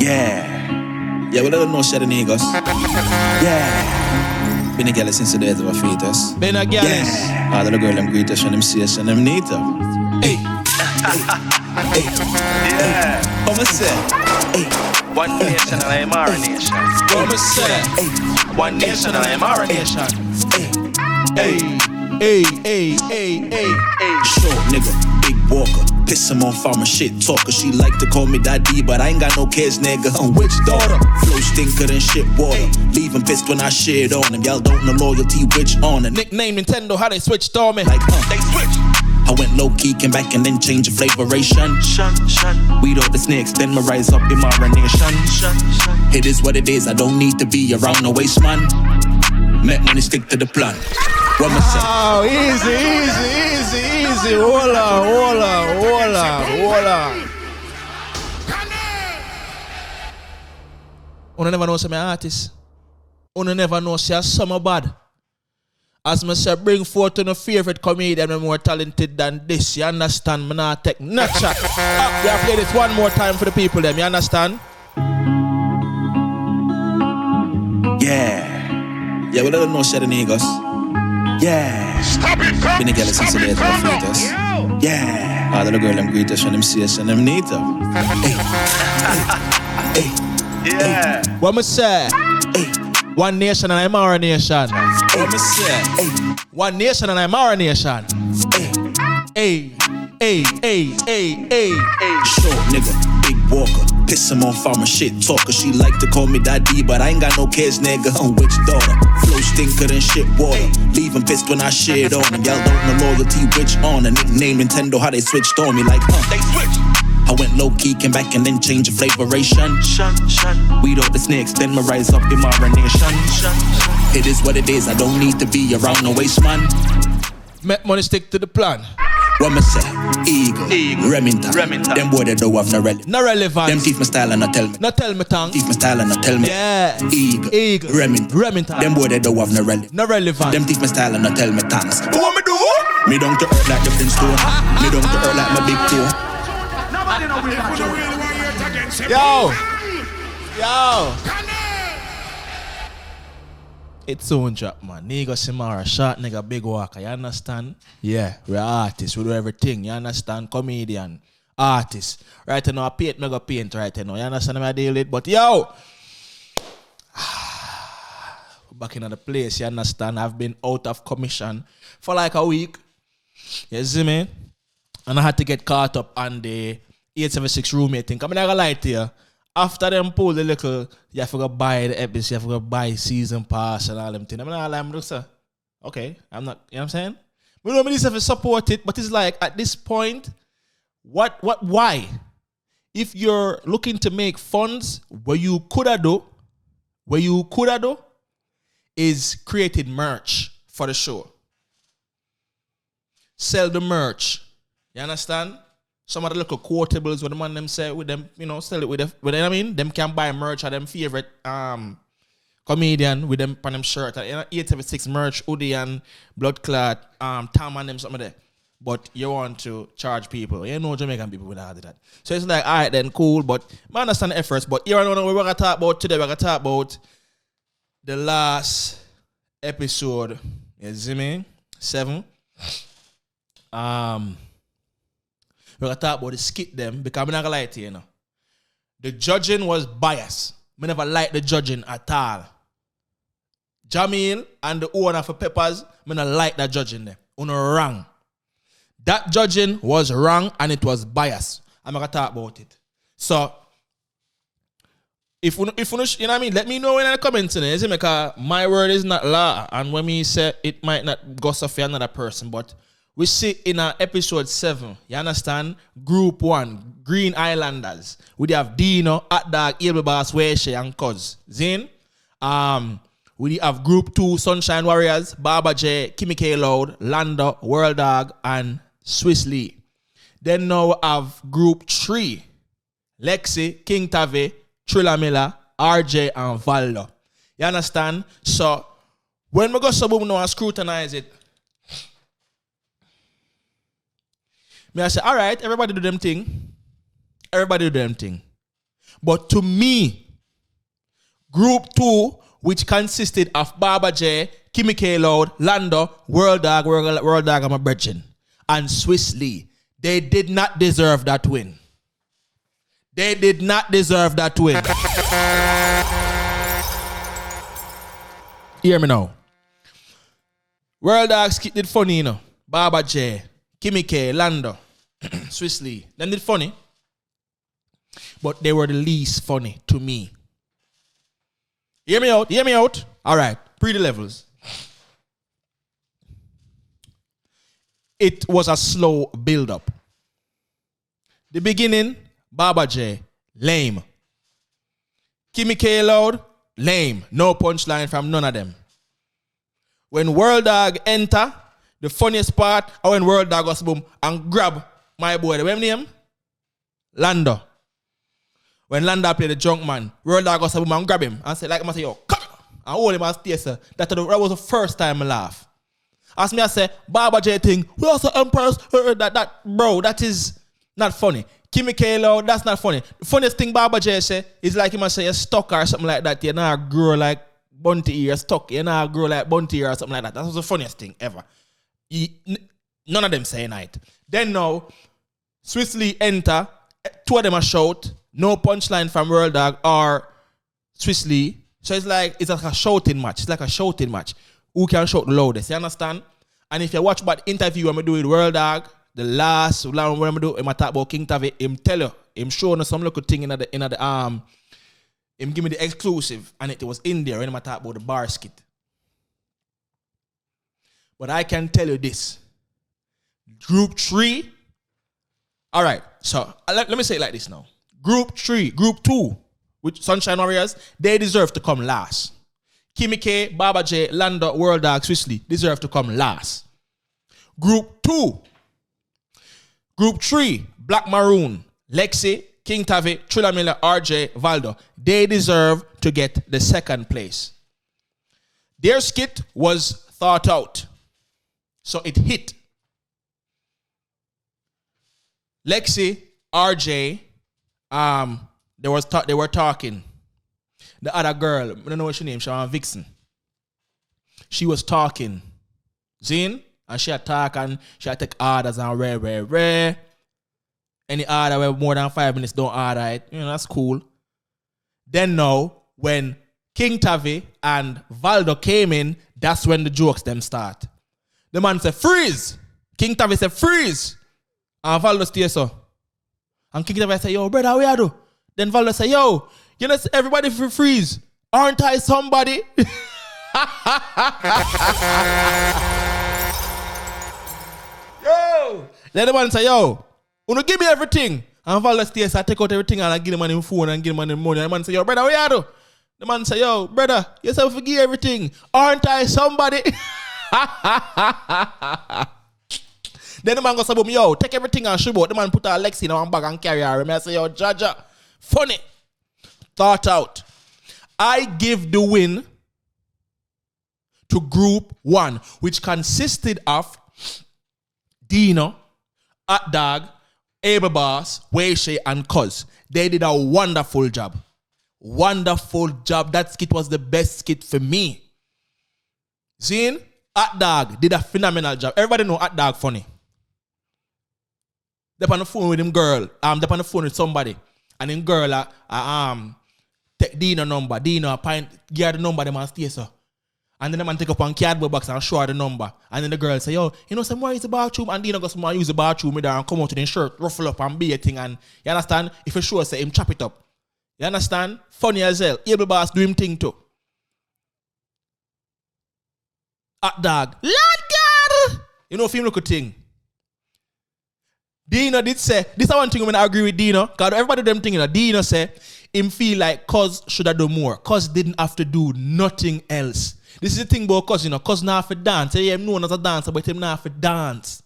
Yeah. Yeah, we don't know shit in Negus. Yeah. Been a girl since the days of a fetus. Been a girl. Yeah. All of the girl them greet us when them see us and them need her. Hey. Hey. Yeah. Come say. Hey. One nation and I am our nation. Come say. Hey. One nation and I am our nation. Hey. Hey, hey, hey, hey, hey. Short nigga, big walker. Piss him off, I'm a shit talker. She like to call me daddy, but I ain't got no kids, nigga. I'm witch daughter. Flow stinker than shit water. Leave him pissed when I shit on him. Y'all don't know loyalty, which on it. Nickname Nintendo, how they switched on me. Like, They switch. I went low key, came back and then changed the flavoration. Shun. Weed all the snakes, then my rise up Imara nation. Shun. It is what it is, I don't need to be around no waste man. Make money, stick to the plan. What me say? Oh, easy. Hold on. Una never know some artist. Una never know say summer bad. As me say, bring forth to no favorite comedian more talented than this. You understand? Me not take no chat. We have played this one more time for the people them. You understand? Yeah. Yeah, we don't know shit in Negus. Yeah. Stop it, Been a girl since the days of a fetus. Yeah. All of the girl them greet us when them see us and them need her. Hey. Yeah. What me say? Hey. One nation and I'm our nation. What me say? Hey. One nation and I'm our nation. Hey. Short nigga, big walker. Piss him off, I'm a shit talker. She like to call me daddy, but I ain't got no kids, nigga. I'm witch daughter. Flow stinker than shit water. Leave him pissed when I shit on him. Y'all don't know loyalty, which on a nickname Nintendo, how they switched on me like, They switch. I went low key, came back and then changed the flavoration. Shun. Weed all the snakes, then my rise up Imara nation. Shun. It is what it is, I don't need to be around no waste man. Make money stick to the plan. What me say? Eagle. Remington. Them boy they don't have no relevance. No relevance. Them teeth my style and not tell me. No tell me tongue. Teeth my style and not tell me. Yeah. Eagle. Remington. Them boy they don't have no relevance. No relevance. Them teeth my style and not tell me thanks. What me do? Me down to earth like the Flintstone. Me down to earth like my big toe. Yo. It's soon drop, man. Negusimara, short nigga, big walker. You understand? Yeah, we're artists. We do everything. You understand? Comedian, artist. Right now, I paint, mega paint right now. You understand what I deal with? But yo, back in the place. You understand? I've been out of commission for like a week. You see me? And I had to get caught up on the 876 roommate thing. I'm not gonna lie to you. After them pull the little, you have to go buy the episode, you have to go buy season pass and all them things. I'm not like, okay, I'm not, you know what I'm saying? We don't really have to support it, but it's like, at this point, why? If you're looking to make funds, what you coulda do, is created merch for the show. Sell the merch. You understand? Some of the little quotables what the man them say with them, sell it with them. You know what I mean? Them can buy merch of them favorite comedian with them on them shirt. 876 merch, hoodie and blood clot, Tom and them something there. But you want to charge people. You know Jamaican people would do that. So it's like, all right then, cool, but I understand the efforts. But here I know what we're gonna talk about today. We're gonna talk about the last episode. You see me? 7. We're going to talk about the skit them because I'm not going to lie to you, The judging was biased. I never liked the judging at all. Jamil and the owner for Peppers, I don't like that judging there. Wrong. That judging was wrong and it was biased. I'm going to talk about it. So, if you know what I mean, let me know in the comments. Because my word is not law. And when me say it might not go so for another person, but we see in episode 7, you understand? Group 1, Green Islanders. We have Dino, Dawg, Able Boss, Weishe, and Cuz. Zin? We have Group 2, Sunshine Warriors, Baba J, Kimmy K. Loud, Lando, World Dog, and Swiss Lee. Then now we have Group 3, Lexi, Kyng Tavii, Trilla Miller, RJ, and Valdo. You understand? So, when we go so we now scrutinize it, I say, all right, everybody do them thing. But to me, Group 2, which consisted of Baba J, Kimmy K. Loud, Lando, World Dog, I'm a brethren, and Swiss Lee, they did not deserve that win. They did not deserve that win. Hear me now. World Dog skit did funny, you know. Baba J, Kimmy K, Lando, Swiss Lee. Them did funny. But they were the least funny to me. Hear me out, hear me out. All right, pre the levels. It was a slow build-up. The beginning, Baba J, lame. Kimmy K Loud, lame. No punchline from none of them. When World Dog enter, the funniest part, or when World Dog goes boom and grab my boy, the name? Lando. When Lando played the drunk man, World Dog goes boom and grab him and say, like I say, yo, come on. And hold him and stay, sir. That was the first time I laugh. As me, I say, Baba J thing, we also emperors, bro, that is not funny. Kimmy K Loud, that's not funny. The funniest thing Baba J say is like he must say you're stuck or something like that. You're not grow like bunty ear, stuck. You're not grow like bunty ear or something like that. That was the funniest thing ever. None of them saying it. Then now, Swiss Lee enter, two of them are shout, no punchline from World Dog or Swiss Lee. So it's like a shouting match. It's like a shouting match. Who can shout the loudest? You understand? And if you watch about interview when I do with World Dog, the last when I do, I talk about King Tavii, him tell you, him showing some little thing in the arm. Him give me the exclusive, and it was in there when I talk about the bar skit. But I can tell you this. Group 3. All right, so let me say it like this now. Group 2, which Sunshine Warriors, they deserve to come last. Kimmy K, Baba J, Lando, World Dog, Swiss Lee deserve to come last. Group 2. Group 3, Black Maroon, Lexi, King Tavii, Trilla Miller, RJ, Valdo. They deserve to get the second place. Their skit was thought out. So it hit. Lexi, RJ, they were talking. The other girl, I don't know what she name, she was Vixen. She was talking. Zine, and she had talk and she had take orders and rare. Any order where more than 5 minutes don't order it. You know, that's cool. Then now, when King Tavii and Valdo came in, that's when the jokes them start. The man said, freeze! King Tavii said, freeze! And Valdo stay so. And King Tavii said, yo, brother, where do? Then Valdo said, yo, you know, everybody freeze. Aren't I somebody? Yo! Then the man say, yo, you give me everything. And Valdo stays, I take out everything and I give the man his phone and give the man the money. And the man say, yo, brother, what you do? The man say, yo, brother, you say forgive everything. Aren't I somebody? Then the man goes, yo, take everything and shoot out. The man put a Lexi in one bag and carry her. And I say, yo, Jaja, funny. Thought out. I give the win to Group 1, which consisted of Dino, Dawg, Able Boss, Weishe, and Cuz. They did a wonderful job. Wonderful job. That skit was the best skit for me. Zine, Dawg did a phenomenal job. Everybody know Dawg funny. They're on the phone with him girl. They're on the phone with somebody. And him girl take Dino number. Dino give her the number, the man stay so. And then the man take up on cardboard box and show her the number. And then the girl say, yo, you know, somewhere is the bathroom. And Dino goes, somewhere use the bathroom with her and come out with his shirt, ruffle up and be a thing. And you understand? If you show say him chop it up. You understand? Funny as hell. Able Boss do him thing too. Dawg. Lord God! You know, if him look a thing. Dino did say, this is one thing when I agree with Dino. Because everybody do them thing, you know. Dino say, him feel like Cuz should have done more. Cuz didn't have to do nothing else. This is the thing about Cuz, you know. Cuz not have to dance. Yeah, him known as a dancer, but him not have to dance.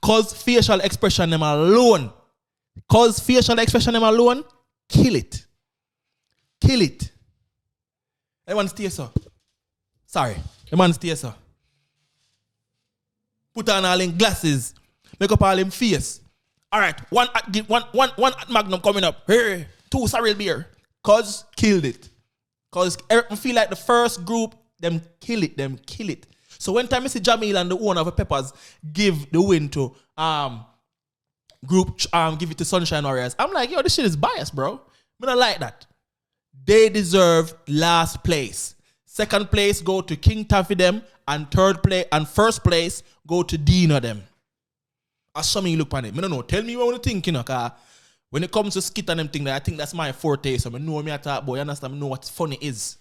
Cuz facial expression them alone. Cuz facial expression them alone, kill it. Kill it. Everyone stay so. Sorry. The man stay so. Put on all in glasses. Make up all in face. All right, one magnum coming up. Hey, Two Cyril beer. Cuz killed it. Cuz I feel like the first group, them kill it. So when time I see Jamil and the owner of the Peppers give the win to group give it to Sunshine Warriors, I'm like, yo, this shit is biased, bro. I don't like that. They deserve last place. Second place go to King Tavii them, and first place go to Dina them. As some you look on it. I don't know. Tell me what you think, you know, cause when it comes to skit and them thing, I think that's my forte. So I know me I talk about, you understand, I know what funny is.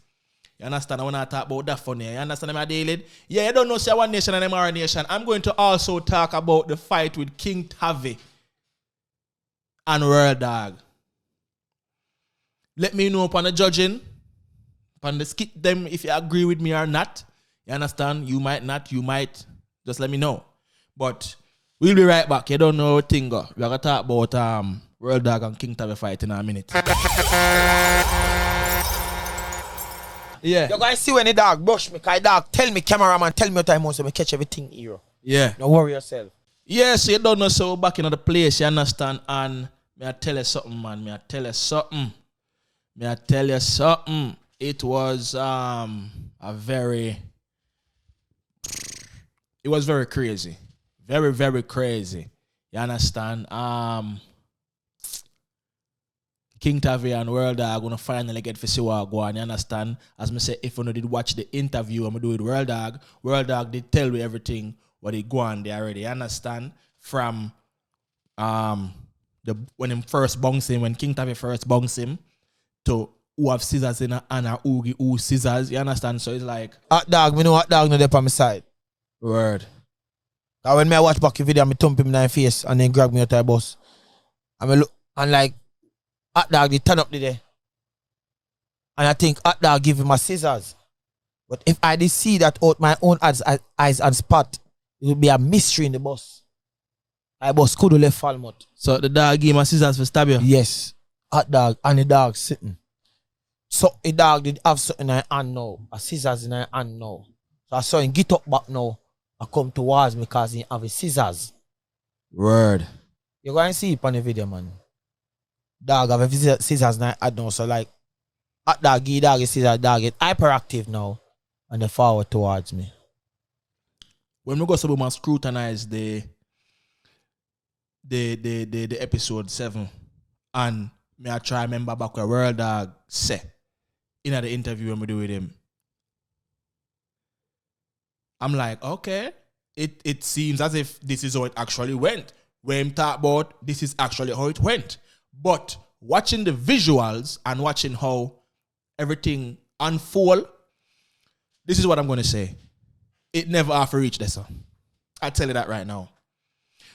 You understand when I talk about that funny? You understand my daily? Yeah, you don't know say One Nation and Imara Nation. I'm going to also talk about the fight with King Tavii and World Dawg. Let me know upon the judging, upon the skit them if you agree with me or not. You understand? You might not, you might. Just let me know. But we'll be right back. You don't know what thing go. We're going to talk about World Dawg and King Tavii fight in a minute. Yeah. You guys see when the dog brush me, cause dog tell me, cameraman, tell me what time so me catch everything here. Yeah. Don't worry yourself. Yes, you don't know, so back in the place, you understand? And may I tell you something, man. It was it was very crazy. Very, very crazy. You understand? King Tavii and World Dawg are gonna finally get to see what go on. You understand? As me say, if you did watch the interview I'm gonna do with World Dawg did tell me everything what he go on there already. You understand? From when him first bounce him, when King Tavii first bounce him, to who have scissors in and who scissors. You understand? So it's like Hot dog, me know hot dog no there on my side. word. Cause when me I watch back the video, me thump him in the face and then grab me out of the bus. And me look and like hot dog they turn up there. And I think hot dog give him a scissors. But if I did see that out my own eyes and spot, it would be a mystery in the bus. I bus could have left Falmouth. So the dog gave him a scissors for stab you? Yes. Hot dog and the dog sitting. So the dog did have something in her hand now. A scissors in her hand now. So I saw him get up back now. I come towards me because he have a scissors. Word. You go and see it on the video, man. Dog have a scissors in her hand now. So like, hot dog give dog a scissors, dog get hyperactive now. And they forward towards me. When we go to and scrutinize the episode 7, and me I try remember back where World Dawg say in the interview when we do with him, I'm like, okay, it seems as if this is how it actually went. When him talk about this is actually how it went. But watching the visuals and watching how everything unfold, this is what I'm going to say. It never have to reach this. I tell you that right now.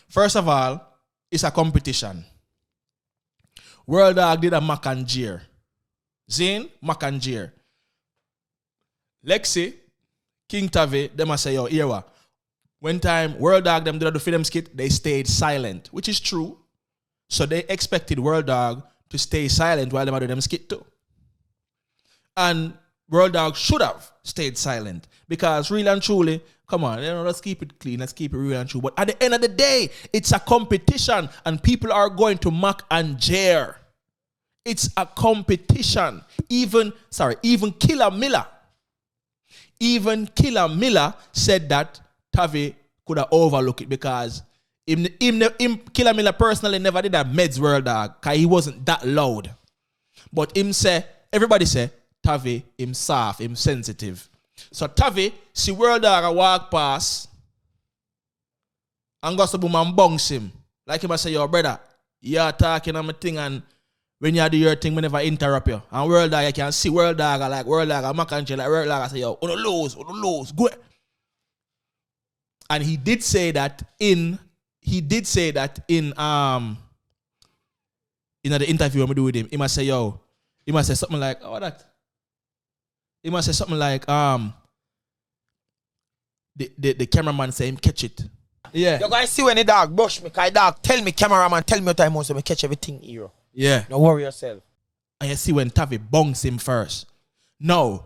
First of all, it's a competition. World Dawg did a mac and jeer. Zane, mac and jeer. Lexi, King Tavii, them a say, yo, here what? When time World Dawg them did the film skit, they stayed silent, which is true. So they expected World Dawg to stay silent while they do them skit too. And World Dawg should have stayed silent because really and truly, come on, let's keep it clean, let's keep it real and true. But at the end of the day, it's a competition and people are going to mock and jeer. It's a competition. Even Killer Miller said that Tavii could have overlooked it because Killer Miller personally never did a meds World Dawg because he wasn't that loud. But everybody say, Tavii, him soft, him sensitive. So Tavii, see World Dawg walk past and go to boom and bounce him. Like him I say, yo brother, you're talking on my thing and when you do your thing, we never interrupt you. And World Dawg, you can see World Dawg like World Dawg, I'm like World Dawg, I say, yo, uno lose, go. And he did say that in the interview when we do with him, he must say, yo, he must say something like, oh that. He must say something like, the cameraman say him catch it. Yeah. You guys see when the dog brush me, cause dog tell me, cameraman, tell me what time so me catch everything here. Yeah. Don't worry yourself. And you see when Tavii bongs him first. No.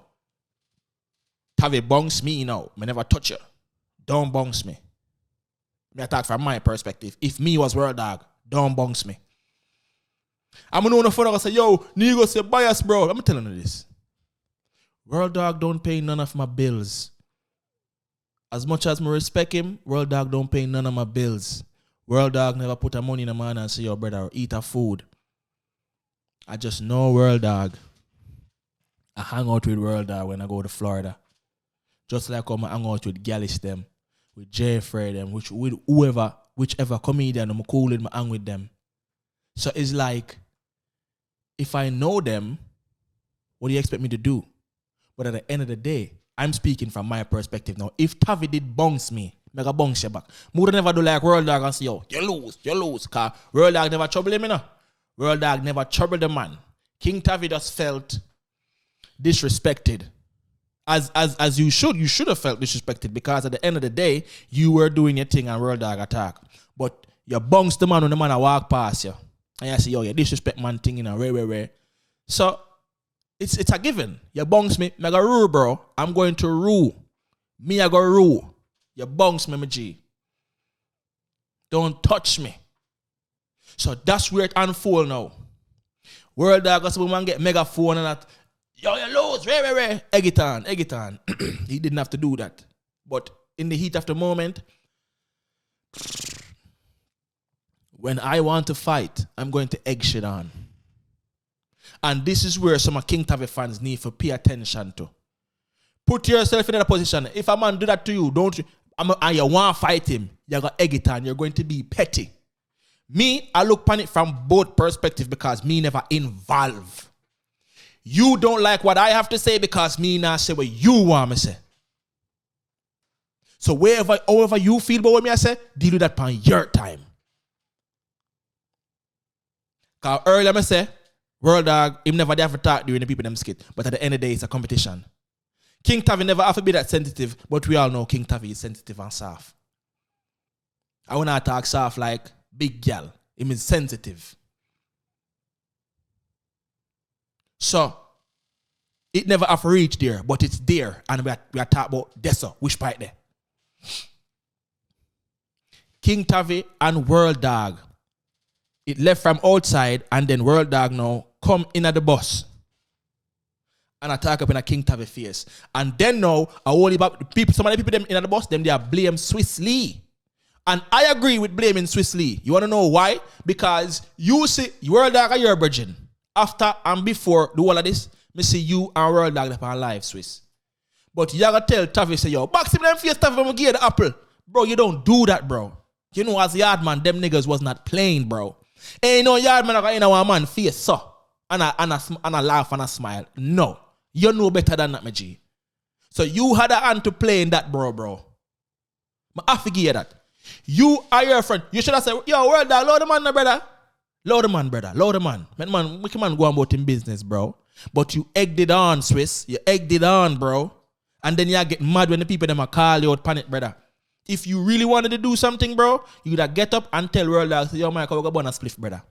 Tavii bongs me now. Me never touch you. Don't bongs me. Me attack from my perspective. If me was World Dawg, don't bongs me. I'm gonna know the phone. I say, yo, Negus, you bias, bro. I'm telling you this. World Dawg don't pay none of my bills. As much as I respect him, World Dawg don't pay none of my bills. World Dawg never put a money in a man and say, yo, brother, eat a food. I just know World Dawg. I hang out with World Dawg when I go to Florida. Just like I'm hang out with Gallis them, with Jeffrey them, with whichever comedian I'm cool with, I hang with them. So it's like, if I know them, what do you expect me to do? But at the end of the day, I'm speaking from my perspective now. If Tavii did bounce me, mega bounce you back. Would never do like World Dawg and say, yo, you lose. Cause World Dawg never trouble him, you know. World Dawg never troubled the man. King Tavii just felt disrespected. As you should have felt disrespected, because at the end of the day, you were doing your thing and World Dawg attack. But you bounce the man when the man a walk past you. And you say, yo, you disrespect man thing, you know, rare. So it's a given. You bounce me, I go rule, bro. I'm going to rule. Me, I go rule. You bounce me, my G. Don't touch me. So that's where it unfold now. World Dawg got some man get megaphone and that. Yo, you lose, rare. Egg it on. He didn't have to do that. But in the heat of the moment, when I want to fight, I'm going to egg shit on. And this is where some of Kyng Tavii fans need to pay attention to. Put yourself in a position. If a man do that to you, and you want to fight him, you're going to egg it on. You're going to be petty. Me, I look upon it from both perspectives because me never involve. You don't like what I have to say because me not say what you want me to say. So however you feel about what me I say, deal with that upon your time. Because earlier I say, World Dawg, him never there for talk during the people them skit. But at the end of the day, it's a competition. Kyng Tavii never have to be that sensitive, but we all know Kyng Tavii is sensitive and soft. I want to talk soft like big gal. Him is sensitive. So, it never have reached there, but it's there. And we are talking about this, which part there? Kyng Tavii and World Dawg. It left from outside, and then World Dawg now come in at the bus. And attack up in a Kyng Tavii face. And then now, some of the people them in at the bus, them they are blame Swiss Lee. And I agree with blaming Swiss Lee. You want to know why? Because you see, World Dawg are your virgin. After and before do all of this, me see you and World Dawg up on live, Swiss. But you gotta tell Tavii, say, yo, box him them face, Tavii, I'm gonna give the apple. Bro, you don't do that, bro. You know, as yard man, them niggas was not playing, bro. Ain't no yard man in our man face, so. And I laugh and I smile. No. You know better than that, my G. So you had a hand to play in that, bro. I have to give you that. You are your friend. You should have said, yo, World Dawg, load the man, brother. Load the man. Make a man go about in business, bro. But you egged it on, Swiss. You egged it on, bro. And then you get mad when the people them call you out panic, brother. If you really wanted to do something, bro, you'd have get up and tell World Dawg, say, yo, Michael, we're going to spliff, brother.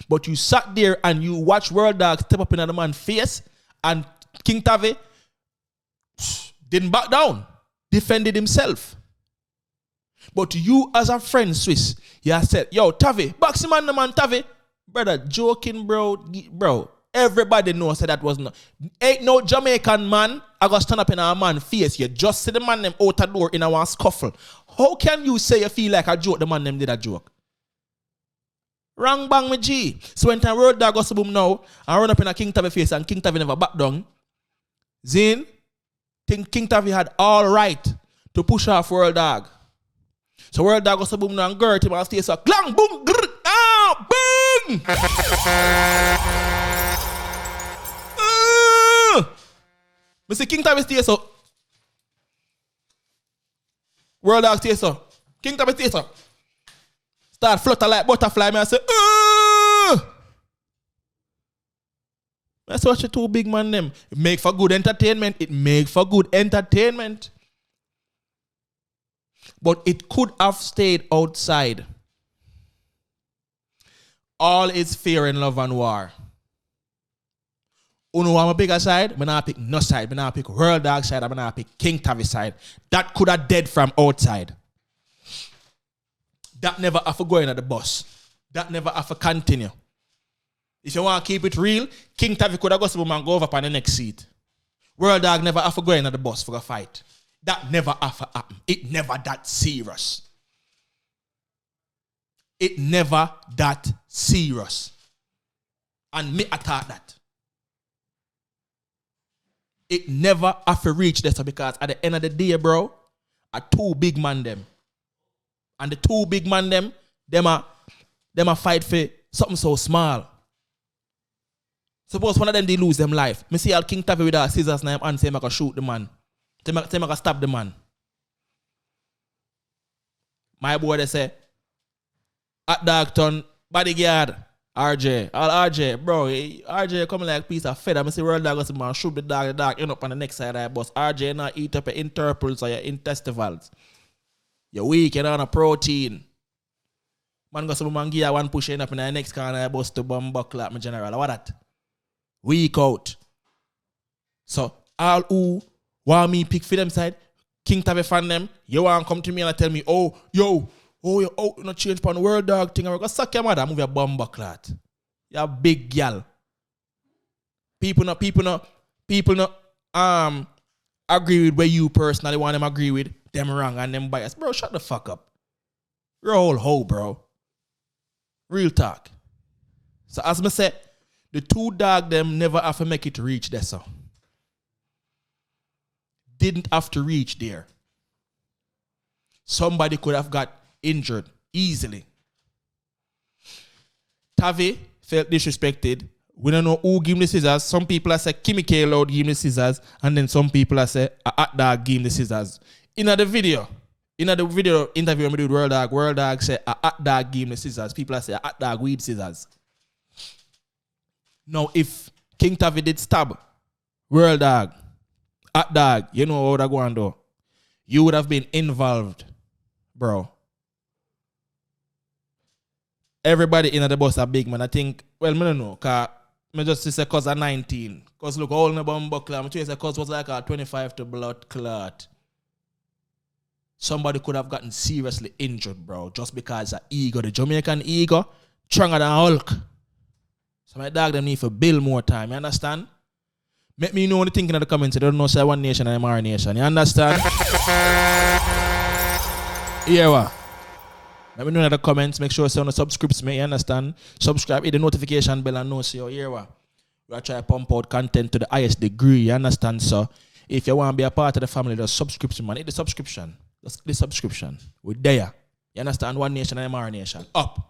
But you sat there and you watch World Dawg step up in the man's face, and Kyng Tavii didn't back down. Defended himself. But you as a friend, Swiss, you have said, yo, Tavii, box him on the man, Tavii. Brother, joking, bro. Everybody knows that was not. Ain't no Jamaican man I got stand up in a man's face. You just see the man them out the door in a scuffle. How can you say you feel like a joke? The man them did a joke. Wrong bang me G. So when time World Dawg goes to boom now and run up in a Kyng Tavii face and Kyng Tavii never back down, Zin, think Kyng Tavii had all right to push off World Dawg. So World Dawg goes to boom now and girt him and stay so clang, boom, grrr, ah, boom! Me see Kyng Tavii stay so. World Dawg stay so. Kyng Tavii stay so. Start flutter like butterfly, me I say, that's what you two big man them. It make for good entertainment. But it could have stayed outside. All is fear in love and war. Uno want a bigger side, but now pick no side. But now pick World Dawg side, but now pick Kyng Tavii side. That could have dead from outside. That never have to go in at the bus. That never have to continue. If you want to keep it real, King Tavii could have got some man go over on the next seat. World Dawg never have to go in at the bus for a fight. That never have to happen. It never that serious. It never that serious. And me attack that. It never have to reach this because at the end of the day, bro, are two big man them. And the two big man them a fight for something so small. Suppose one of them they lose them life. Me see how King Tavii with a scissors name and say I can shoot the man. Say I can stab the man. My boy they say at Dawg turn bodyguard RJ. All RJ, bro. RJ coming like a piece of feather. I see World Dawg say man shoot the dog end up on the next side of the bus. RJ not eat up your interpals or your intestivals. You're weak, you're on a protein. Man go some man give you one push end up in the next corner bus to bomb buckle at my general. What that? Weak out. So all who want me pick for them side, King Tavii fan them, you want to come to me and tell me, oh, you're not change upon the World Dawg thing. I'm going to suck your mother, move your bomber clot. You're a big gal. People not agree with where you personally want them agree with, them wrong and them bias. Bro, shut the fuck up. You're a whole hoe, bro. Real talk. So as I said, the two dog them never have to make it reach there, so. Didn't have to reach there. Somebody could have got injured easily. Tavii felt disrespected. We don't know who gave him the scissors. Some people say Kimmy K Loud gave him the scissors, and then some people say Dawg gave him the scissors. In the video interview we do with World Dawg say Dawg gave him the scissors. People say Dawg weed scissors. Now, if King Tavii did stab World Dawg, Dawg, you know what I go and do. You would have been involved, bro. Everybody in the bus are big, man. I think, well, I don't know, because I just say cause I'm 19. Because look, all in the bomb buckler, I'm say cause was like a 25 to blood clot. Somebody could have gotten seriously injured, bro, just because of ego. The Jamaican ego, stronger than Hulk. So my dog them need for build more time, you understand? Make me know what you think in the comments. They don't know say one nation and Imara nation. You understand? Yeah, what? Let me know in the comments. Make sure you say on the subscripts, mate. You understand? Subscribe, hit the notification bell and know so you hear what? We are trying to pump out content to the highest degree. You understand? So if you want to be a part of the family, the subscription, man. Hit the subscription. The subscription. We're there. You understand? One nation and Imara nation. Up.